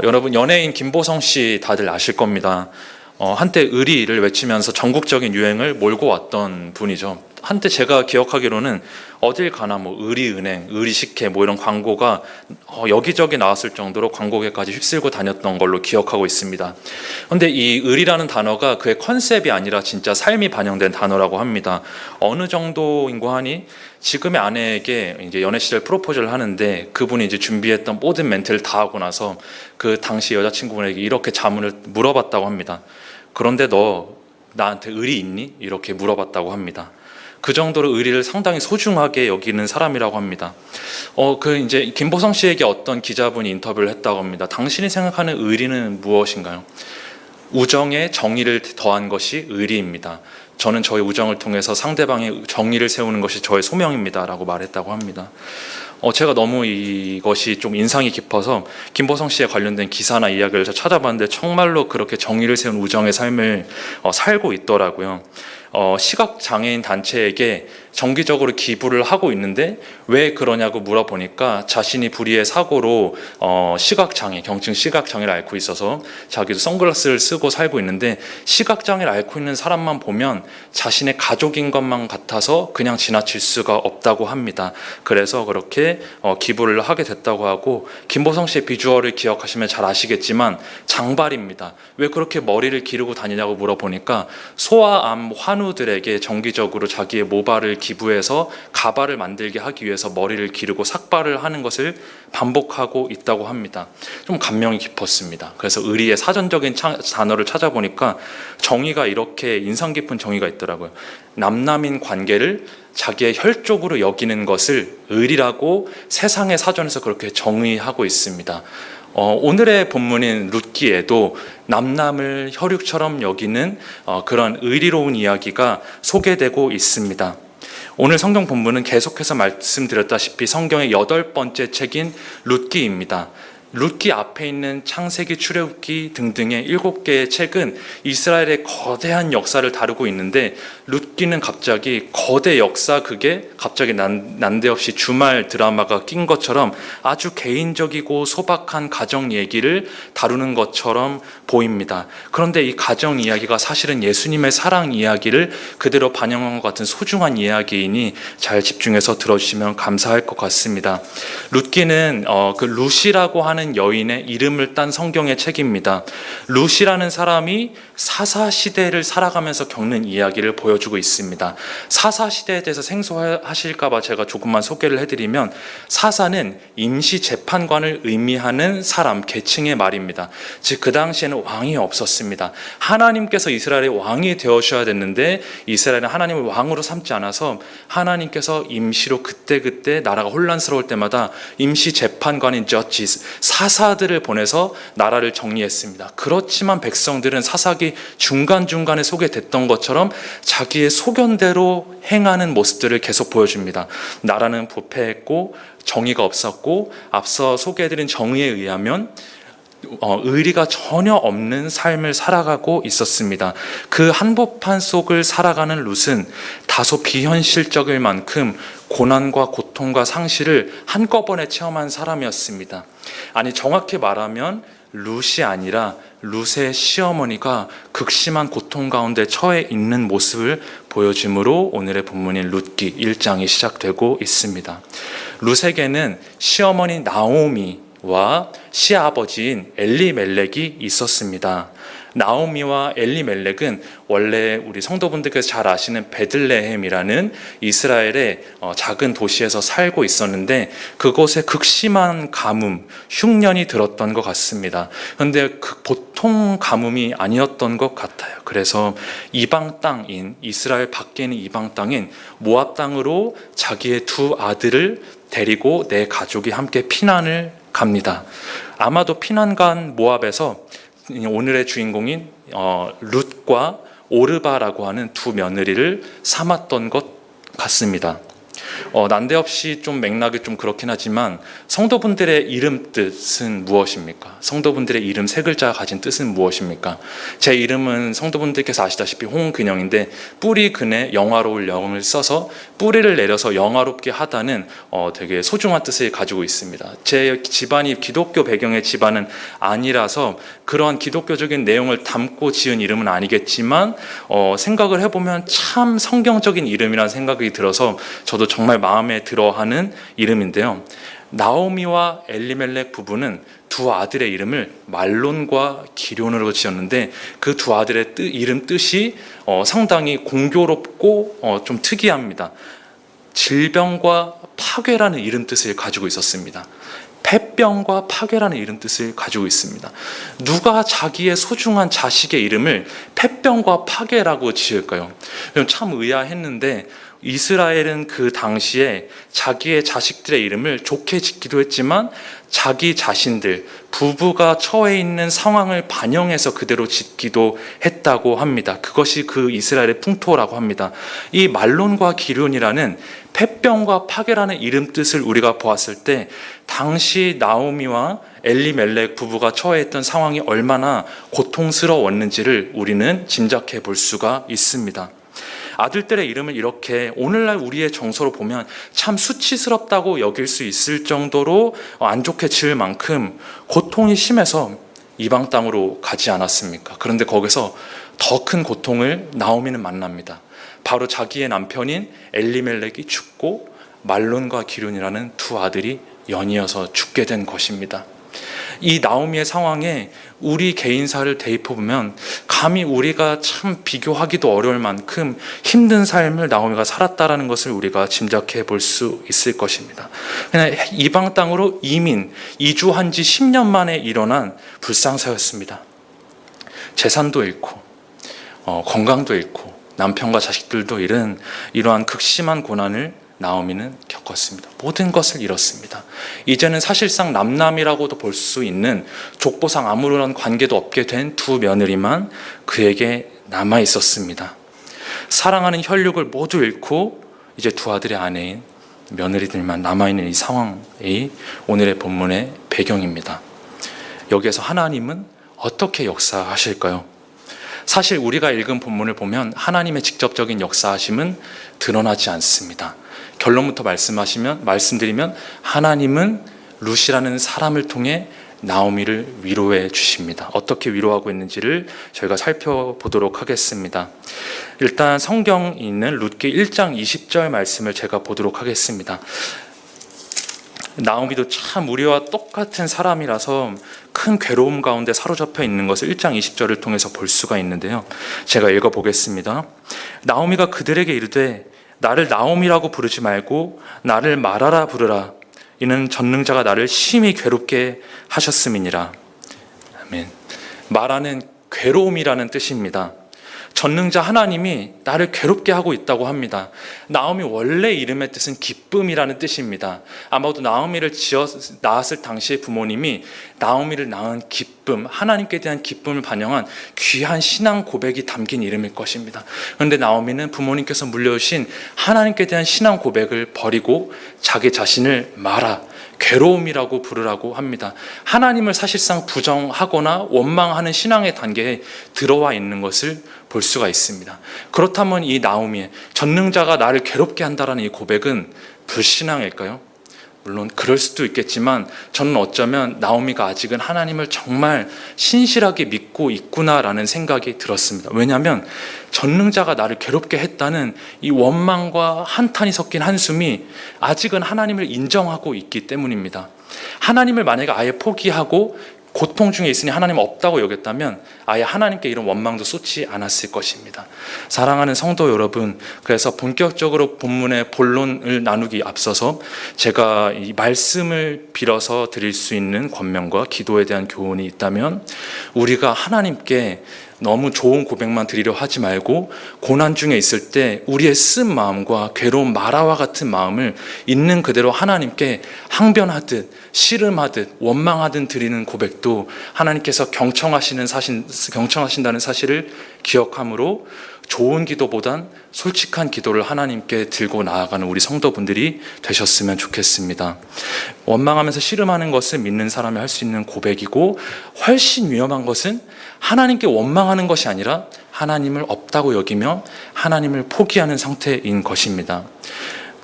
여러분 연예인 김보성 씨 다들 아실 겁니다. 한때 의리를 외치면서 전국적인 유행을 몰고 왔던 분이죠. 한때 제가 기억하기로는 어딜 가나 뭐 의리은행, 의리식혜 뭐 이런 광고가 여기저기 나왔을 정도로 광고계까지 휩쓸고 다녔던 걸로 기억하고 있습니다. 그런데 이 의리라는 단어가 그의 컨셉이 아니라 진짜 삶이 반영된 단어라고 합니다. 어느 정도인고 하니 지금의 아내에게 이제 연애 시절 프로포즈를 하는데 그분이 이제 준비했던 모든 멘트를 다 하고 나서 그 당시 여자친구분에게 이렇게 자문을 물어봤다고 합니다. 그런데 너 나한테 의리 있니? 이렇게 물어봤다고 합니다. 그 정도로 의리를 상당히 소중하게 여기는 사람이라고 합니다. 이제 김보성 씨에게 어떤 기자분이 인터뷰를 했다고 합니다. 당신이 생각하는 의리는 무엇인가요? 우정에 정의를 더한 것이 의리입니다. 저는 저의 우정을 통해서 상대방의 정의를 세우는 것이 저의 소명입니다. 라고 말했다고 합니다. 제가 너무 이것이 좀 인상이 깊어서 김보성 씨에 관련된 기사나 이야기를 찾아봤는데 정말로 그렇게 정의를 세운 우정의 삶을 살고 있더라고요. 시각장애인 단체에게 정기적으로 기부를 하고 있는데 왜 그러냐고 물어보니까 자신이 불의의 사고로 시각장애, 경증 시각장애를 앓고 있어서 자기도 선글라스를 쓰고 살고 있는데 시각장애를 앓고 있는 사람만 보면 자신의 가족인 것만 같아서 그냥 지나칠 수가 없다고 합니다. 그래서 그렇게 기부를 하게 됐다고 하고, 김보성 씨의 비주얼을 기억하시면 잘 아시겠지만 장발입니다. 왜 그렇게 머리를 기르고 다니냐고 물어보니까 소아암 환우들에게 정기적으로 자기의 모발을 기부해서 가발을 만들게 하기 위해서 머리를 기르고 삭발을 하는 것을 반복하고 있다고 합니다. 좀 감명이 깊었습니다. 그래서 의리의 사전적인 단어를 찾아보니까 정의가 이렇게 인상 깊은 정의가 있더라고요. 남남인 관계를 자기의 혈족으로 여기는 것을 의리라고 세상의 사전에서 그렇게 정의하고 있습니다. 오늘의 본문인 룻기에도 남남을 혈육처럼 여기는 그런 의리로운 이야기가 소개되고 있습니다. 오늘 성경 본문은 계속해서 말씀드렸다시피 성경의 8번째 책인 룻기입니다. 룻기 앞에 있는 창세기, 출애굽기 등등의 7개의 책은 이스라엘의 거대한 역사를 다루고 있는데 룻기는 갑자기 거대 역사 그게 갑자기 난데없이 주말 드라마가 낀 것처럼 아주 개인적이고 소박한 가정 얘기를 다루는 것처럼 보입니다. 그런데 이 가정 이야기가 사실은 예수님의 사랑 이야기를 그대로 반영한 것 같은 소중한 이야기이니 잘 집중해서 들어주시면 감사할 것 같습니다. 룻기는 그 룻이라고 하는 여인의 이름을 딴 성경의 책입니다. 룻이라는 사람이 사사시대를 살아가면서 겪는 이야기를 보여주고 있습니다. 사사시대에 대해서 생소하실까봐 제가 조금만 소개를 해드리면, 사사는 임시재판관을 의미하는 사람, 계층의 말입니다. 즉 그 당시에는 왕이 없었습니다. 하나님께서 이스라엘의 왕이 되어주셔야 됐는데 이스라엘은 하나님을 왕으로 삼지 않아서 하나님께서 임시로 그때그때 나라가 혼란스러울 때마다 임시재판관인 judges, 사사들을 보내서 나라를 정리했습니다. 그렇지만 백성들은 사사기 중간중간에 소개됐던 것처럼 자기의 소견대로 행하는 모습들을 계속 보여줍니다. 나라는 부패했고 정의가 없었고 앞서 소개해드린 정의에 의하면 의리가 전혀 없는 삶을 살아가고 있었습니다. 그 한복판 속을 살아가는 룻은 다소 비현실적일 만큼 고난과 고통과 상실을 한꺼번에 체험한 사람이었습니다. 아니, 정확히 말하면 룻이 아니라 룻의 시어머니가 극심한 고통 가운데 처해 있는 모습을 보여주므로 오늘의 본문인 룻기 1장이 시작되고 있습니다. 룻에게는 시어머니 나오미와 시아버지인 엘리멜렉이 있었습니다. 나오미와 엘리멜렉은 원래 우리 성도분들께서 잘 아시는 베들레헴이라는 이스라엘의 작은 도시에서 살고 있었는데 그곳에 극심한 가뭄, 흉년이 들었던 것 같습니다. 그런데 그 보통 가뭄이 아니었던 것 같아요. 그래서 이방 땅인, 이스라엘 밖에 있는 이방 땅인 모압 땅으로 자기의 두 아들을 데리고 내 가족이 함께 피난을 갑니다. 아마도 피난 간 모압에서 오늘의 주인공인 룻과 오르바라고 하는 두 며느리를 삼았던 것 같습니다. 난데없이 좀 맥락이 좀 그렇긴 하지만 성도분들의 이름 뜻은 무엇입니까? 성도분들의 이름 세 글자가 가진 뜻은 무엇입니까? 제 이름은 성도분들께서 아시다시피 홍근영인데 뿌리 근에 영화로울 영을 써서 뿌리를 내려서 영화롭게 하다는 되게 소중한 뜻을 가지고 있습니다. 제 집안이 기독교 배경의 집안은 아니라서 그러한 기독교적인 내용을 담고 지은 이름은 아니겠지만 생각을 해보면 참 성경적인 이름이라는 생각이 들어서 저도 정말 마음에 들어하는 이름인데요. 나오미와 엘리멜렉 부부는 두 아들의 이름을 말론과 기럐으로 지었는데 그 두 아들의 이름 뜻이 상당히 공교롭고 좀 특이합니다. 질병과 파괴라는 이름 뜻을 가지고 있었습니다. 폐병과 파괴라는 이름 뜻을 가지고 있습니다. 누가 자기의 소중한 자식의 이름을 폐병과 파괴라고 지을까요? 참 의아했는데 이스라엘은 그 당시에 자기의 자식들의 이름을 좋게 짓기도 했지만 자기 자신들, 부부가 처해 있는 상황을 반영해서 그대로 짓기도 했다고 합니다. 그것이 그 이스라엘의 풍토라고 합니다. 이 말론과 기럐이라는 폐병과 파괴라는 이름 뜻을 우리가 보았을 때 당시 나오미와 엘리멜렉 부부가 처해있던 상황이 얼마나 고통스러웠는지를 우리는 짐작해 볼 수가 있습니다. 아들들의 이름을 이렇게 오늘날 우리의 정서로 보면 참 수치스럽다고 여길 수 있을 정도로 안 좋게 지을 만큼 고통이 심해서 이방 땅으로 가지 않았습니까? 그런데 거기서 더 큰 고통을 나오미는 만납니다. 바로 자기의 남편인 엘리멜렉이 죽고 말론과 기럐이라는 두 아들이 연이어서 죽게 된 것입니다. 이 나오미의 상황에 우리 개인사를 대입해보면 감히 우리가 참 비교하기도 어려울 만큼 힘든 삶을 나오미가 살았다라는 것을 우리가 짐작해 볼 수 있을 것입니다. 그냥 이방 땅으로 이주한 지 10년 만에 일어난 불상사였습니다. 재산도 잃고 건강도 잃고 남편과 자식들도 잃은 이러한 극심한 고난을 나오미는 겪었습니다. 모든 것을 잃었습니다. 이제는 사실상 남남이라고도 볼 수 있는 족보상 아무런 관계도 없게 된 두 며느리만 그에게 남아 있었습니다. 사랑하는 혈육을 모두 잃고 이제 두 아들의 아내인 며느리들만 남아있는 이 상황이 오늘의 본문의 배경입니다. 여기에서 하나님은 어떻게 역사하실까요? 사실 우리가 읽은 본문을 보면 하나님의 직접적인 역사하심은 드러나지 않습니다. 결론부터 말씀드리면 하나님은 룻이라는 사람을 통해 나오미를 위로해 주십니다. 어떻게 위로하고 있는지를 저희가 살펴보도록 하겠습니다. 일단 성경에 있는 룻기 1장 20절 말씀을 제가 보도록 하겠습니다. 나오미도 참 우리와 똑같은 사람이라서 큰 괴로움 가운데 사로잡혀 있는 것을 1장 20절을 통해서 볼 수가 있는데요. 제가 읽어보겠습니다. 나오미가 그들에게 이르되 나를 나오미라고 부르지 말고 나를 마라라 부르라. 이는 전능자가 나를 심히 괴롭게 하셨음이니라. 아멘. 마라는 괴로움이라는 뜻입니다. 전능자 하나님이 나를 괴롭게 하고 있다고 합니다. 나오미 원래 이름의 뜻은 기쁨이라는 뜻입니다. 아마도 나오미를 낳았을 당시에 부모님이 나오미를 낳은 기쁨, 하나님께 대한 기쁨을 반영한 귀한 신앙 고백이 담긴 이름일 것입니다. 그런데 나오미는 부모님께서 물려주신 하나님께 대한 신앙 고백을 버리고 자기 자신을 마라, 괴로움이라고 부르라고 합니다. 하나님을 사실상 부정하거나 원망하는 신앙의 단계에 들어와 있는 것을 볼 수가 있습니다. 그렇다면 이 나오미의 전능자가 나를 괴롭게 한다라는 이 고백은 불신앙일까요? 물론 그럴 수도 있겠지만 저는 어쩌면 나오미가 아직은 하나님을 정말 신실하게 믿고 있구나라는 생각이 들었습니다. 왜냐하면 전능자가 나를 괴롭게 했다는 이 원망과 한탄이 섞인 한숨이 아직은 하나님을 인정하고 있기 때문입니다. 하나님을 만약에 아예 포기하고 고통 중에 있으니 하나님 없다고 여겼다면 아예 하나님께 이런 원망도 쏟지 않았을 것입니다. 사랑하는 성도 여러분, 그래서 본격적으로 본문의 본론을 나누기 앞서서 제가 이 말씀을 빌어서 드릴 수 있는 권면과 기도에 대한 교훈이 있다면 우리가 하나님께 너무 좋은 고백만 드리려 하지 말고 고난 중에 있을 때 우리의 쓴 마음과 괴로운 마라와 같은 마음을 있는 그대로 하나님께 항변하듯 씨름하듯 원망하듯 드리는 고백도 하나님께서 경청하신다는 사실을 기억함으로 좋은 기도보단 솔직한 기도를 하나님께 들고 나아가는 우리 성도분들이 되셨으면 좋겠습니다. 원망하면서 씨름하는 것은 믿는 사람이 할 수 있는 고백이고, 훨씬 위험한 것은 하나님께 원망하는 것이 아니라 하나님을 없다고 여기며 하나님을 포기하는 상태인 것입니다.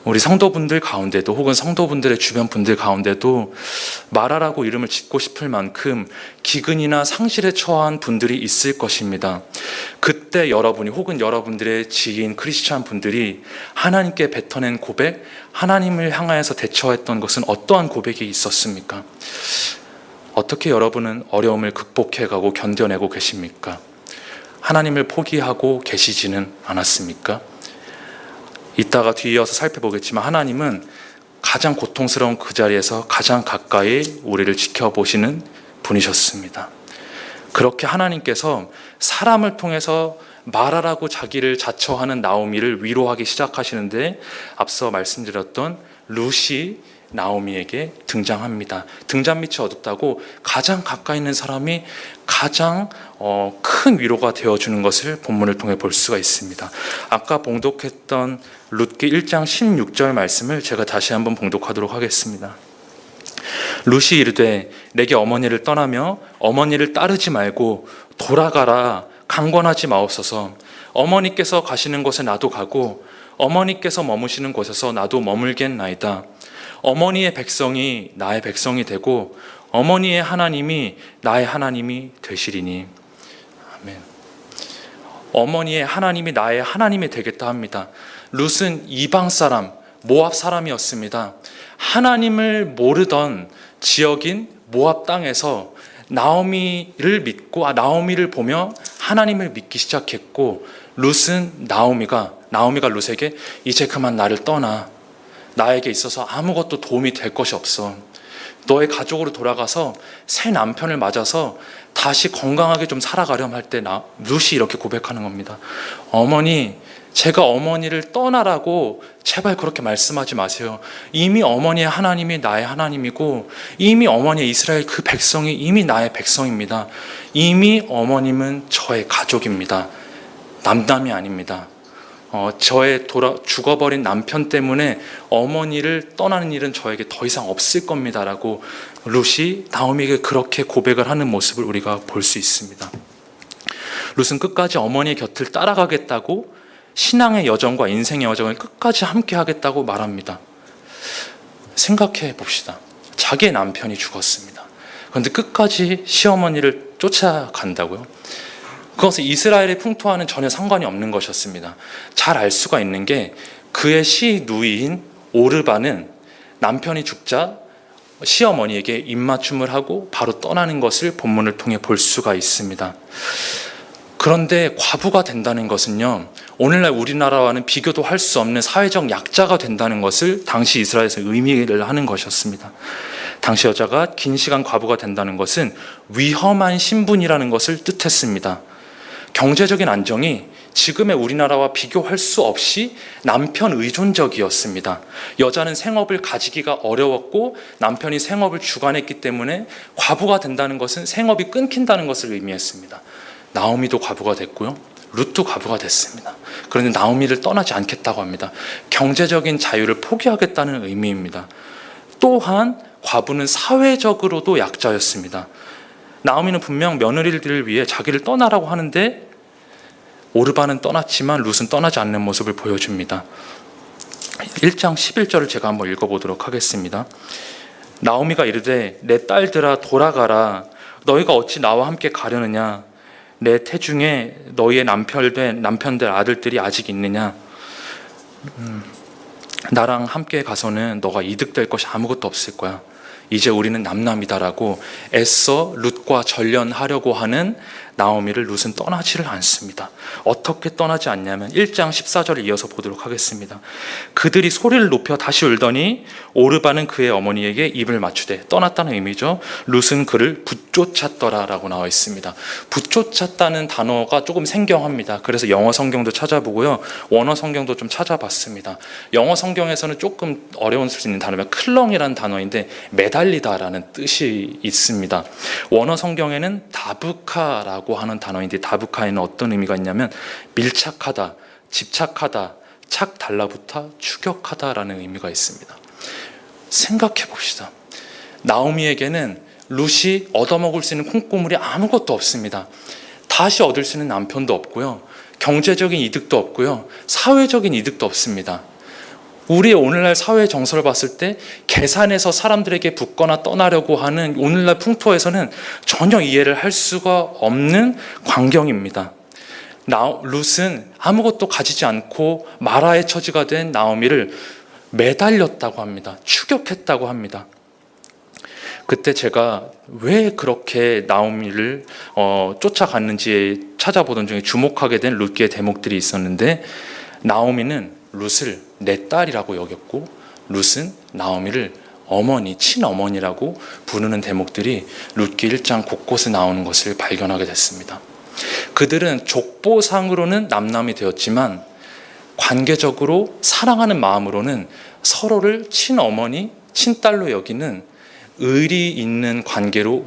우리 성도분들 가운데도, 혹은 성도분들의 주변 분들 가운데도 마라라고 이름을 짓고 싶을 만큼 기근이나 상실에 처한 분들이 있을 것입니다. 그때 여러분이, 혹은 여러분들의 지인 크리스찬 분들이 하나님께 뱉어낸 고백, 하나님을 향하여서 대처했던 것은 어떠한 고백이 있었습니까? 어떻게 여러분은 어려움을 극복해가고 견뎌내고 계십니까? 하나님을 포기하고 계시지는 않았습니까? 이따가 뒤이어서 살펴보겠지만 하나님은 가장 고통스러운 그 자리에서 가장 가까이 우리를 지켜보시는 분이셨습니다. 그렇게 하나님께서 사람을 통해서 말하라고 자기를 자처하는 나오미를 위로하기 시작하시는데, 앞서 말씀드렸던 룻이 나오미에게 등장합니다. 등잔 밑이 어둡다고 가장 가까이 있는 사람이 가장 큰 위로가 되어주는 것을 본문을 통해 볼 수가 있습니다. 아까 봉독했던 룻기 1장 16절 말씀을 제가 다시 한번 봉독하도록 하겠습니다. 룻이 이르되 내게 어머니를 떠나며 어머니를 따르지 말고 돌아가라, 강권하지 마옵소서. 어머니께서 가시는 곳에 나도 가고 어머니께서 머무시는 곳에서 나도 머물겠나이다. 어머니의 백성이 나의 백성이 되고 어머니의 하나님이 나의 하나님이 되시리니. 아멘. 어머니의 하나님이 나의 하나님이 되겠다 합니다. 룻은 이방 사람, 모압 사람이었습니다. 하나님을 모르던 지역인 모압 땅에서 나오미를 믿고, 나오미를 보며 하나님을 믿기 시작했고, 룻은 나오미가 룻에게 이제 그만 나를 떠나. 나에게 있어서 아무것도 도움이 될 것이 없어. 너의 가족으로 돌아가서 새 남편을 맞아서 다시 건강하게 좀 살아가렴 할 때 룻이 이렇게 고백하는 겁니다. 어머니, 제가 어머니를 떠나라고 제발 그렇게 말씀하지 마세요. 이미 어머니의 하나님이 나의 하나님이고, 이미 어머니의 이스라엘 그 백성이 이미 나의 백성입니다. 이미 어머님은 저의 가족입니다. 남남이 아닙니다. 저의 죽어버린 남편 때문에 어머니를 떠나는 일은 저에게 더 이상 없을 겁니다 라고 룻이 나오미에게 그렇게 고백을 하는 모습을 우리가 볼 수 있습니다. 룻은 끝까지 어머니의 곁을 따라가겠다고, 신앙의 여정과 인생의 여정을 끝까지 함께 하겠다고 말합니다. 생각해 봅시다. 자기의 남편이 죽었습니다. 그런데 끝까지 시어머니를 쫓아간다고요? 그것은 이스라엘의 풍토와는 전혀 상관이 없는 것이었습니다. 잘 알 수가 있는 게, 그의 시누이인 오르바는 남편이 죽자 시어머니에게 입맞춤을 하고 바로 떠나는 것을 본문을 통해 볼 수가 있습니다. 그런데 과부가 된다는 것은요, 오늘날 우리나라와는 비교도 할 수 없는 사회적 약자가 된다는 것을 당시 이스라엘에서 의미를 하는 것이었습니다. 당시 여자가 긴 시간 과부가 된다는 것은 위험한 신분이라는 것을 뜻했습니다. 경제적인 안정이 지금의 우리나라와 비교할 수 없이 남편 의존적이었습니다. 여자는 생업을 가지기가 어려웠고 남편이 생업을 주관했기 때문에 과부가 된다는 것은 생업이 끊긴다는 것을 의미했습니다. 나오미도 과부가 됐고요, 룻도 과부가 됐습니다. 그런데 나오미를 떠나지 않겠다고 합니다. 경제적인 자유를 포기하겠다는 의미입니다. 또한 과부는 사회적으로도 약자였습니다. 나오미는 분명 며느리들을 위해 자기를 떠나라고 하는데, 오르바는 떠났지만 룻은 떠나지 않는 모습을 보여줍니다. 1장 11절을 제가 한번 읽어보도록 하겠습니다. 나오미가 이르되 내 딸들아 돌아가라. 너희가 어찌 나와 함께 가려느냐. 내 태중에 너희의 남편들 아들들이 아직 있느냐. 나랑 함께 가서는 너가 이득될 것이 아무것도 없을 거야. 이제 우리는 남남이다라고 애써 룻과 전련하려고 하는 나오미를 룻은 떠나지를 않습니다. 어떻게 떠나지 않냐면 1장 14절을 이어서 보도록 하겠습니다. 그들이 소리를 높여 다시 울더니 오르바는 그의 어머니에게 입을 맞추되, 떠났다는 의미죠. 룻은 그를 붙쫓았더라라고 나와 있습니다. 붙쫓았다는 단어가 조금 생경합니다. 그래서 영어 성경도 찾아보고요, 원어 성경도 좀 찾아봤습니다. 영어 성경에서는 조금 어려운 수 있는 단어면 클렁이라는 단어인데 매달리다라는 뜻이 있습니다. 원어 성경에는 다부카라고 다부카라고 하는 단어인데, 다부카에는 어떤 의미가 있냐면 밀착하다, 집착하다, 착 달라붙어 추격하다라는 의미가 있습니다. 생각해 봅시다. 나오미에게는 룻이 얻어먹을 수 있는 콩고물이 아무것도 없습니다. 다시 얻을 수 있는 남편도 없고요, 경제적인 이득도 없고요, 사회적인 이득도 없습니다. 우리의 오늘날 사회 정서를 봤을 때 계산해서 사람들에게 붙거나 떠나려고 하는 오늘날 풍토에서는 전혀 이해를 할 수가 없는 광경입니다. 룻은 아무것도 가지지 않고 마라의 처지가 된 나오미를 매달렸다고 합니다. 추격했다고 합니다. 그때 제가 왜 그렇게 나오미를 쫓아갔는지 찾아보던 중에 주목하게 된 룻기의 대목들이 있었는데, 나오미는 룻을 내 딸이라고 여겼고 룻은 나오미를 어머니, 친어머니라고 부르는 대목들이 룻기 1장 곳곳에 나오는 것을 발견하게 됐습니다. 그들은 족보상으로는 남남이 되었지만 관계적으로 사랑하는 마음으로는 서로를 친어머니, 친딸로 여기는 의리 있는 관계로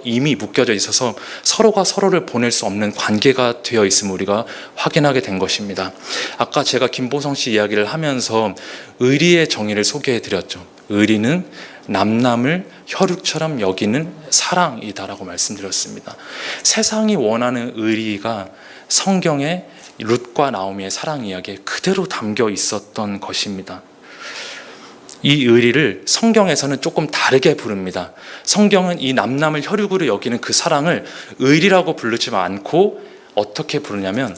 이미 묶여져 있어서 서로가 서로를 보낼 수 없는 관계가 되어 있음을 우리가 확인하게 된 것입니다. 아까 제가 김보성 씨 이야기를 하면서 의리의 정의를 소개해 드렸죠. 의리는 남남을 혈육처럼 여기는 사랑이다라고 말씀드렸습니다. 세상이 원하는 의리가 성경의 룻과 나오미의 사랑 이야기에 그대로 담겨 있었던 것입니다. 이 의리를 성경에서는 조금 다르게 부릅니다. 성경은 이 남남을 혈육으로 여기는 그 사랑을 의리라고 부르지 않고 어떻게 부르냐면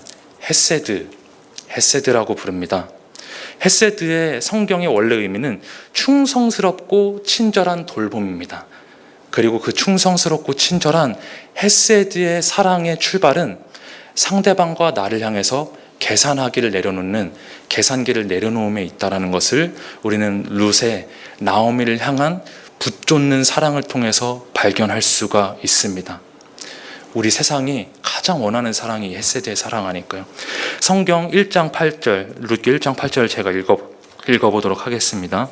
헤세드라고 부릅니다. 헤세드의 성경의 원래 의미는 충성스럽고 친절한 돌봄입니다. 그리고 그 충성스럽고 친절한 헤세드의 사랑의 출발은 상대방과 나를 향해서 계산기를 내려놓음에 있다라는 것을 우리는 룻의 나오미를 향한 붙쫓는 사랑을 통해서 발견할 수가 있습니다. 우리 세상이 가장 원하는 사랑이 헤세드의 사랑 아닐까요? 성경 1장 8절, 룻기 1장 8절을 제가 읽어보도록 하겠습니다.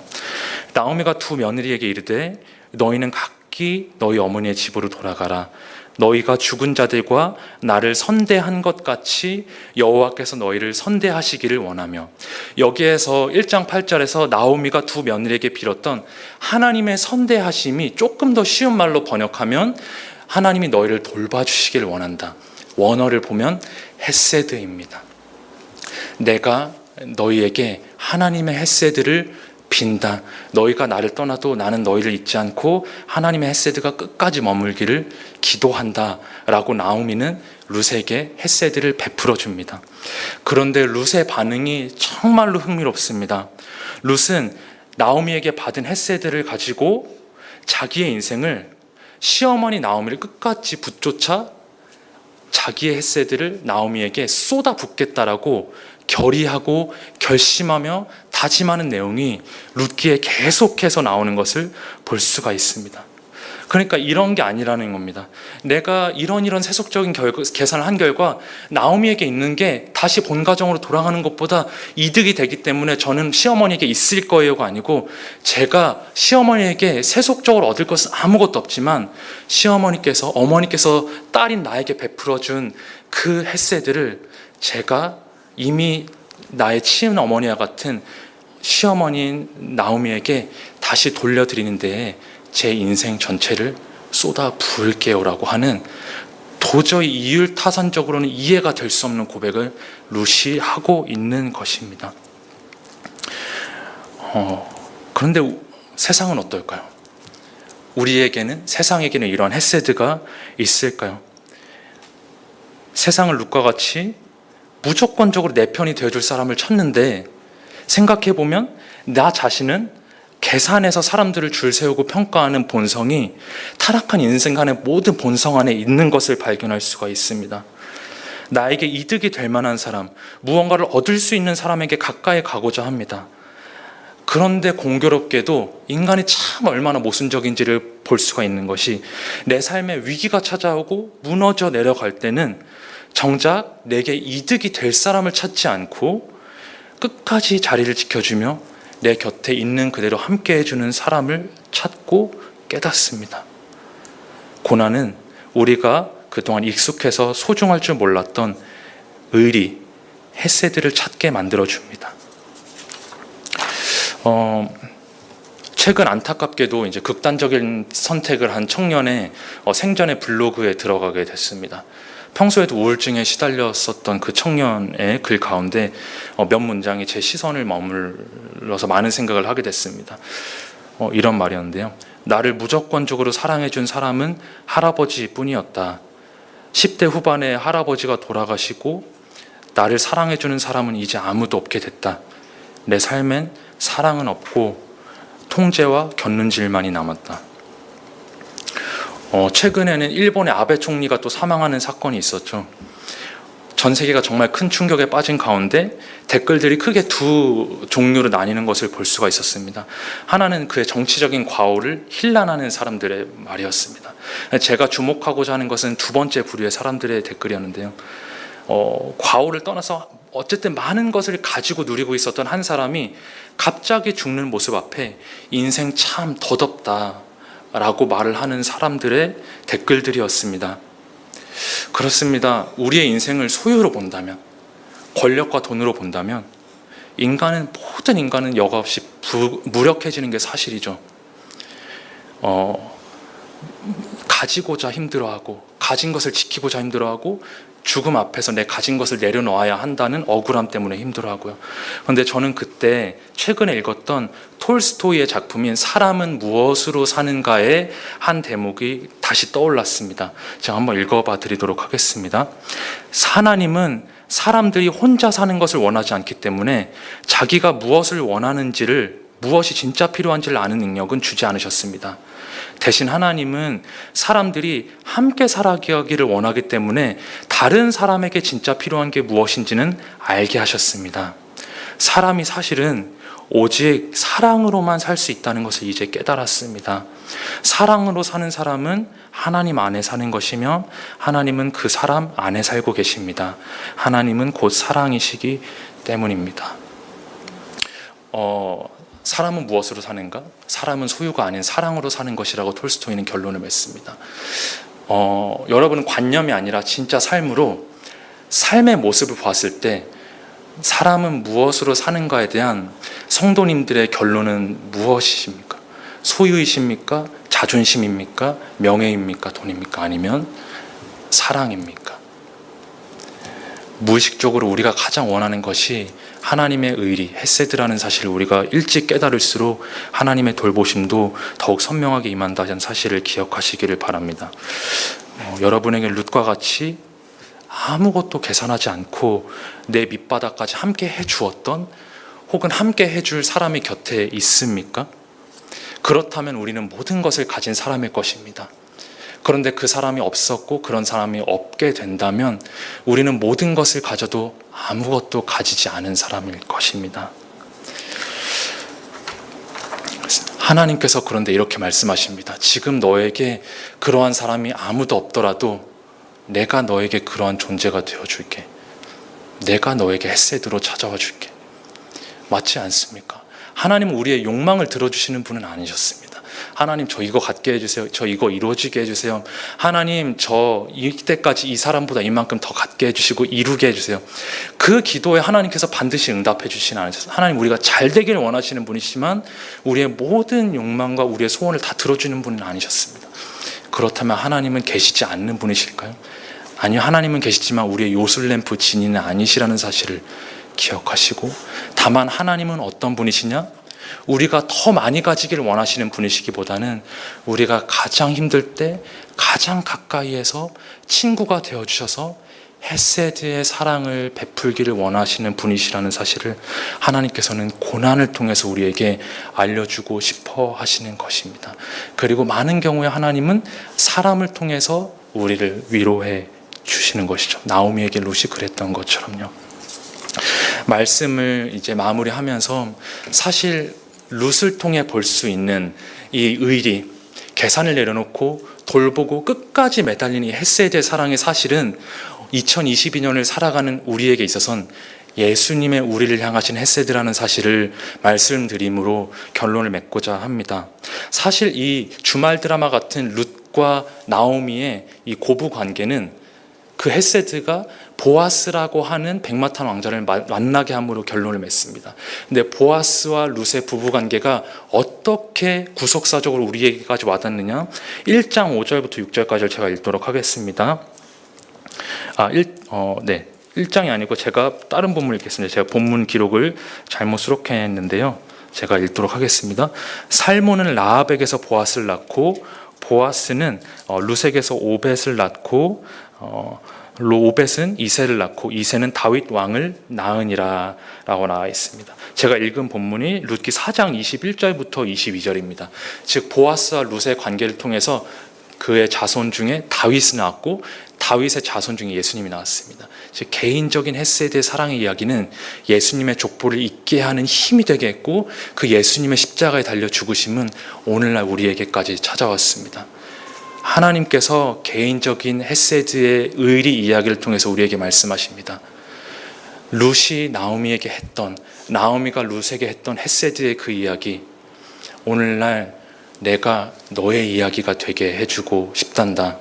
나오미가 두 며느리에게 이르되 너희는 각기 너희 어머니의 집으로 돌아가라. 너희가 죽은 자들과 나를 선대한 것 같이 여호와께서 너희를 선대하시기를 원하며, 여기에서 1장 8절에서 나오미가 두 며느리에게 빌었던 하나님의 선대하심이 조금 더 쉬운 말로 번역하면 하나님이 너희를 돌봐주시기를 원한다. 원어를 보면 헤세드입니다. 내가 너희에게 하나님의 헤세드를 빈다. 너희가 나를 떠나도 나는 너희를 잊지 않고 하나님의 헤세드가 끝까지 머물기를 기도한다 라고 나오미는 룻에게 헤세드를 베풀어 줍니다. 그런데 룻의 반응이 정말로 흥미롭습니다. 룻은 나오미에게 받은 헤세드를 가지고 자기의 인생을, 시어머니 나오미를 끝까지 붙쫓아 자기의 헤세드를 나오미에게 쏟아붓겠다라고 결의하고 결심하며 다짐하는 내용이 룻기에 계속해서 나오는 것을 볼 수가 있습니다. 그러니까 이런 게 아니라는 겁니다. 내가 이런 세속적인 계산을 한 결과 나오미에게 있는 게 다시 본 가정으로 돌아가는 것보다 이득이 되기 때문에 저는 시어머니에게 있을 거예요가 아니고, 제가 시어머니에게 세속적으로 얻을 것은 아무것도 없지만 어머니께서 딸인 나에게 베풀어준 그 헤세드를 제가 이미 나의 친어머니와 같은 시어머니인 나오미에게 다시 돌려드리는 데에 제 인생 전체를 쏟아 부을게요라고 하는, 도저히 이율타산적으로는 이해가 될 수 없는 고백을 룻이 하고 있는 것입니다. 그런데 세상은 어떨까요? 세상에게는 이러한 헤세드가 있을까요? 세상을 룻과 같이 무조건적으로 내 편이 되어줄 사람을 찾는데, 생각해보면 나 자신은 계산해서 사람들을 줄 세우고 평가하는 본성이 타락한 인생간의 모든 본성 안에 있는 것을 발견할 수가 있습니다. 나에게 이득이 될 만한 사람, 무언가를 얻을 수 있는 사람에게 가까이 가고자 합니다. 그런데 공교롭게도 인간이 참 얼마나 모순적인지를 볼 수가 있는 것이, 내 삶에 위기가 찾아오고 무너져 내려갈 때는 정작 내게 이득이 될 사람을 찾지 않고 끝까지 자리를 지켜주며 내 곁에 있는 그대로 함께 해주는 사람을 찾고 깨닫습니다. 고난은 우리가 그동안 익숙해서 소중할 줄 몰랐던 의리, 헤세드를 찾게 만들어줍니다. 최근 안타깝게도 이제 극단적인 선택을 한 청년의 생전의 블로그에 들어가게 됐습니다. 평소에도 우울증에 시달렸었던 그 청년의 글 가운데 몇 문장이 제 시선을 머물러서 많은 생각을 하게 됐습니다. 이런 말이었는데요. 나를 무조건적으로 사랑해준 사람은 할아버지뿐이었다. 10대 후반에 할아버지가 돌아가시고 나를 사랑해주는 사람은 이제 아무도 없게 됐다. 내 삶엔 사랑은 없고 통제와 곁눈질만이 남았다. 최근에는 일본의 아베 총리가 또 사망하는 사건이 있었죠. 전 세계가 정말 큰 충격에 빠진 가운데 댓글들이 크게 두 종류로 나뉘는 것을 볼 수가 있었습니다. 하나는 그의 정치적인 과오를 힐난하는 사람들의 말이었습니다. 제가 주목하고자 하는 것은 두 번째 부류의 사람들의 댓글이었는데요. 과오를 떠나서 어쨌든 많은 것을 가지고 누리고 있었던 한 사람이 갑자기 죽는 모습 앞에 인생 참 더덥다 라고 말을 하는 사람들의 댓글들이었습니다. 그렇습니다. 우리의 인생을 소유로 본다면, 권력과 돈으로 본다면 모든 인간은 여과없이 무력해지는 게 사실이죠. 가지고자 힘들어하고 가진 것을 지키고자 힘들어하고 죽음 앞에서 내 가진 것을 내려놓아야 한다는 억울함 때문에 힘들어하고요. 그런데 저는 그때 최근에 읽었던 톨스토이의 작품인 사람은 무엇으로 사는가의 한 대목이 다시 떠올랐습니다. 제가 한번 읽어봐 드리도록 하겠습니다. 하나님은 사람들이 혼자 사는 것을 원하지 않기 때문에 자기가 무엇을 원하는지를, 무엇이 진짜 필요한지를 아는 능력은 주지 않으셨습니다. 대신 하나님은 사람들이 함께 살아가기를 원하기 때문에 다른 사람에게 진짜 필요한 게 무엇인지는 알게 하셨습니다. 사람이 사실은 오직 사랑으로만 살 수 있다는 것을 이제 깨달았습니다. 사랑으로 사는 사람은 하나님 안에 사는 것이며 하나님은 그 사람 안에 살고 계십니다. 하나님은 곧 사랑이시기 때문입니다. 사람은 무엇으로 사는가? 사람은 소유가 아닌 사랑으로 사는 것이라고 톨스토이는 결론을 맺습니다. 여러분은 관념이 아니라 진짜 삶으로 삶의 모습을 봤을 때 사람은 무엇으로 사는가에 대한 성도님들의 결론은 무엇이십니까? 소유이십니까? 자존심입니까? 명예입니까? 돈입니까? 아니면 사랑입니까? 무의식적으로 우리가 가장 원하는 것이 하나님의 의리, 헤세드라는 사실을 우리가 일찍 깨달을수록 하나님의 돌보심도 더욱 선명하게 임한다는 사실을 기억하시기를 바랍니다. 여러분에게 룻과 같이 아무것도 계산하지 않고 내 밑바닥까지 함께 해주었던 혹은 함께 해줄 사람이 곁에 있습니까? 그렇다면 우리는 모든 것을 가진 사람일 것입니다. 그런데 그 사람이 없었고 그런 사람이 없게 된다면 우리는 모든 것을 가져도 아무것도 가지지 않은 사람일 것입니다. 하나님께서 그런데 이렇게 말씀하십니다. 지금 너에게 그러한 사람이 아무도 없더라도 내가 너에게 그러한 존재가 되어줄게. 내가 너에게 헤세드로 찾아와 줄게. 맞지 않습니까? 하나님은 우리의 욕망을 들어주시는 분은 아니셨습니다. 하나님 저 이거 갖게 해주세요. 저 이거 이루어지게 해주세요. 하나님 저 이때까지 이 사람보다 이만큼 더 갖게 해주시고 이루게 해주세요. 그 기도에 하나님께서 반드시 응답해 주시는 않으셨어요. 하나님 우리가 잘 되기를 원하시는 분이시지만 우리의 모든 욕망과 우리의 소원을 다 들어주는 분은 아니셨습니다. 그렇다면 하나님은 계시지 않는 분이실까요? 아니요, 하나님은 계시지만 우리의 요술램프 진이는 아니시라는 사실을 기억하시고, 다만 하나님은 어떤 분이시냐? 우리가 더 많이 가지기를 원하시는 분이시기보다는 우리가 가장 힘들 때 가장 가까이에서 친구가 되어주셔서 헤세드의 사랑을 베풀기를 원하시는 분이시라는 사실을 하나님께서는 고난을 통해서 우리에게 알려주고 싶어 하시는 것입니다. 그리고 많은 경우에 하나님은 사람을 통해서 우리를 위로해 주시는 것이죠. 나오미에게 룻이 그랬던 것처럼요. 말씀을 이제 마무리하면서 사실 룻을 통해 볼 수 있는 이 의리, 계산을 내려놓고 돌보고 끝까지 매달린 이 헤세드의 사랑의 사실은 2022년을 살아가는 우리에게 있어서는 예수님의 우리를 향하신 헤세드라는 사실을 말씀드림으로 결론을 맺고자 합니다. 사실 이 주말 드라마 같은 룻과 룻과 나오미의 이 고부 관계는 그 헤세드가 보아스라고 하는 백마탄 왕자를 만나게 함으로 결론을 맺습니다. 근데 보아스와 룻의 부부 관계가 어떻게 구속사적으로 우리에게까지 와닿느냐? 1장 5절부터 6절까지를 제가 읽도록 하겠습니다. 1장이 아니고 제가 다른 본문을 읽겠습니다. 제가 본문 기록을 잘못 수록했는데요. 제가 읽도록 하겠습니다. 살몬은 라합에게서 보아스를 낳고, 보아스는 룻에게서 오벳을 낳고, 오벳은 이새를 낳고, 이새는 다윗 왕을 낳으니라 라고 나와 있습니다. 제가 읽은 본문이 룻기 4장 21절부터 22절입니다. 즉 보아스와 룻의 관계를 통해서 그의 자손 중에 다윗이 나왔고, 다윗의 자손 중에 예수님이 나왔습니다. 즉 개인적인 헤세드의 사랑의 이야기는 예수님의 족보를 잇게 하는 힘이 되게 했고, 그 예수님의 십자가에 달려 죽으심은 오늘날 우리에게까지 찾아왔습니다. 하나님께서 개인적인 헤세드의 의리 이야기를 통해서 우리에게 말씀하십니다. 룻이 나오미에게 했던, 나오미가 룻에게 했던 헤세드의 그 이야기, 오늘날 내가 너의 이야기가 되게 해주고 싶단다.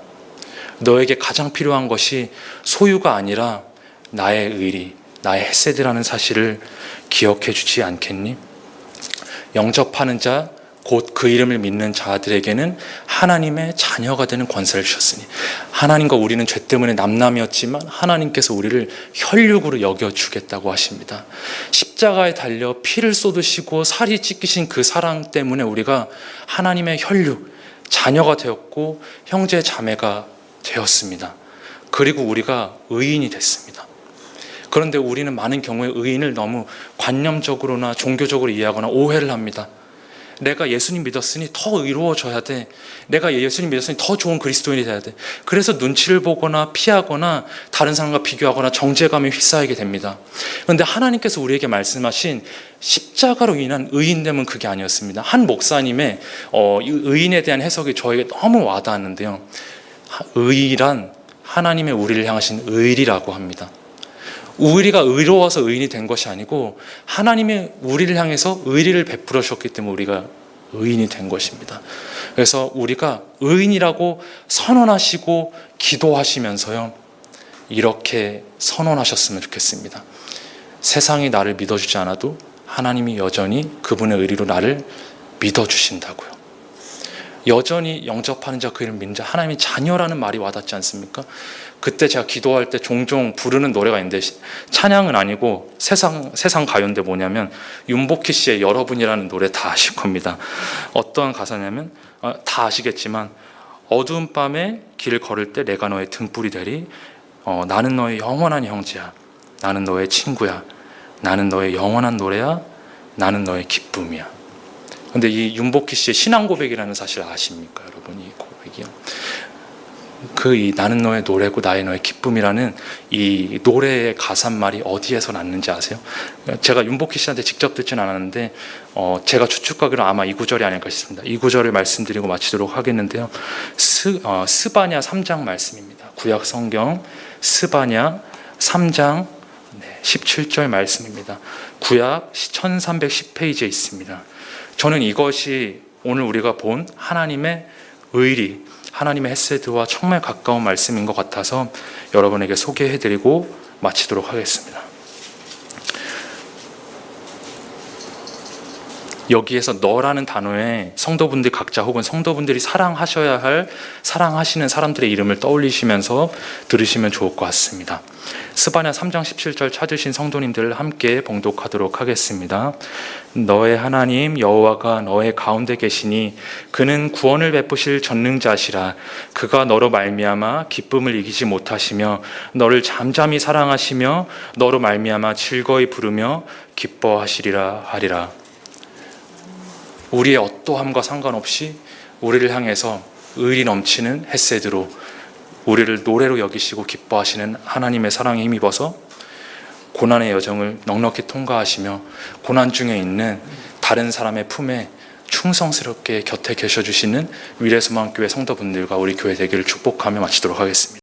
너에게 가장 필요한 것이 소유가 아니라 나의 의리, 나의 헤세드라는 사실을 기억해 주지 않겠니? 영접하는 자, 곧 그 이름을 믿는 자들에게는 하나님의 자녀가 되는 권세를 주셨으니, 하나님과 우리는 죄 때문에 남남이었지만 하나님께서 우리를 혈육으로 여겨주겠다고 하십니다. 십자가에 달려 피를 쏟으시고 살이 찢기신 그 사랑 때문에 우리가 하나님의 혈육, 자녀가 되었고 형제 자매가 되었습니다. 그리고 우리가 의인이 됐습니다. 그런데 우리는 많은 경우에 의인을 너무 관념적으로나 종교적으로 이해하거나 오해를 합니다. 내가 예수님 믿었으니 더 의로워져야 돼. 내가 예수님 믿었으니 더 좋은 그리스도인이 돼야 돼. 그래서 눈치를 보거나 피하거나 다른 사람과 비교하거나 정죄감에 휩싸이게 됩니다. 그런데 하나님께서 우리에게 말씀하신 십자가로 인한 의인됨은 그게 아니었습니다. 한 목사님의 의인에 대한 해석이 저에게 너무 와닿았는데요. 의란 하나님의 우리를 향하신 의리라고 합니다. 우리가 의로워서 의인이 된 것이 아니고 하나님의 우리를 향해서 의리를 베풀어 주셨기 때문에 우리가 의인이 된 것입니다. 그래서 우리가 의인이라고 선언하시고 기도하시면서요, 이렇게 선언하셨으면 좋겠습니다. 세상이 나를 믿어주지 않아도 하나님이 여전히 그분의 의리로 나를 믿어주신다고요. 여전히 영접하는 자, 그 이름 믿는 자, 하나님의 자녀라는 말이 와닿지 않습니까? 그때 제가 기도할 때 종종 부르는 노래가 있는데, 찬양은 아니고 세상 가요인데 뭐냐면 윤복희 씨의 여러분이라는 노래 다 아실 겁니다. 어떠한 가사냐면, 다 아시겠지만, 어두운 밤에 길을 걸을 때 내가 너의 등불이 되리. 나는 너의 영원한 형제야. 나는 너의 친구야. 나는 너의 영원한 노래야. 나는 너의 기쁨이야. 근데 이 윤복희 씨의 신앙 고백이라는 사실 아십니까, 여러분? 이 고백이요. 이 나는 너의 노래고 나의 너의 기쁨이라는 이 노래의 가사말이 어디에서 났는지 아세요? 제가 윤복희 씨한테 직접 듣진 않았는데 제가 추측하기로 아마 이 구절이 아닐까 싶습니다. 이 구절을 말씀드리고 마치도록 하겠는데요. 스바냐 3장 말씀입니다. 구약 성경 스바냐 3장 17절 말씀입니다. 구약 1310페이지에 있습니다. 저는 이것이 오늘 우리가 본 하나님의 의리, 하나님의 헤세드와 정말 가까운 말씀인 것 같아서 여러분에게 소개해드리고 마치도록 하겠습니다. 여기에서 너라는 단어에 성도분들 각자 혹은 성도분들이 사랑하셔야 할, 사랑하시는 사람들의 이름을 떠올리시면서 들으시면 좋을 것 같습니다. 스바냐 3장 17절 찾으신 성도님들 함께 봉독하도록 하겠습니다. 너의 하나님 여호와가 너의 가운데 계시니 그는 구원을 베푸실 전능자시라. 그가 너로 말미암아 기쁨을 이기지 못하시며 너를 잠잠히 사랑하시며 너로 말미암아 즐거이 부르며 기뻐하시리라 하리라. 우리의 어떠함과 상관없이 우리를 향해서 의리 넘치는 헤세드로 우리를 노래로 여기시고 기뻐하시는 하나님의 사랑에 힘입어서 고난의 여정을 넉넉히 통과하시며 고난 중에 있는 다른 사람의 품에 충성스럽게 곁에 계셔주시는 위례소망교회 성도분들과 우리 교회 되기를 축복하며 마치도록 하겠습니다.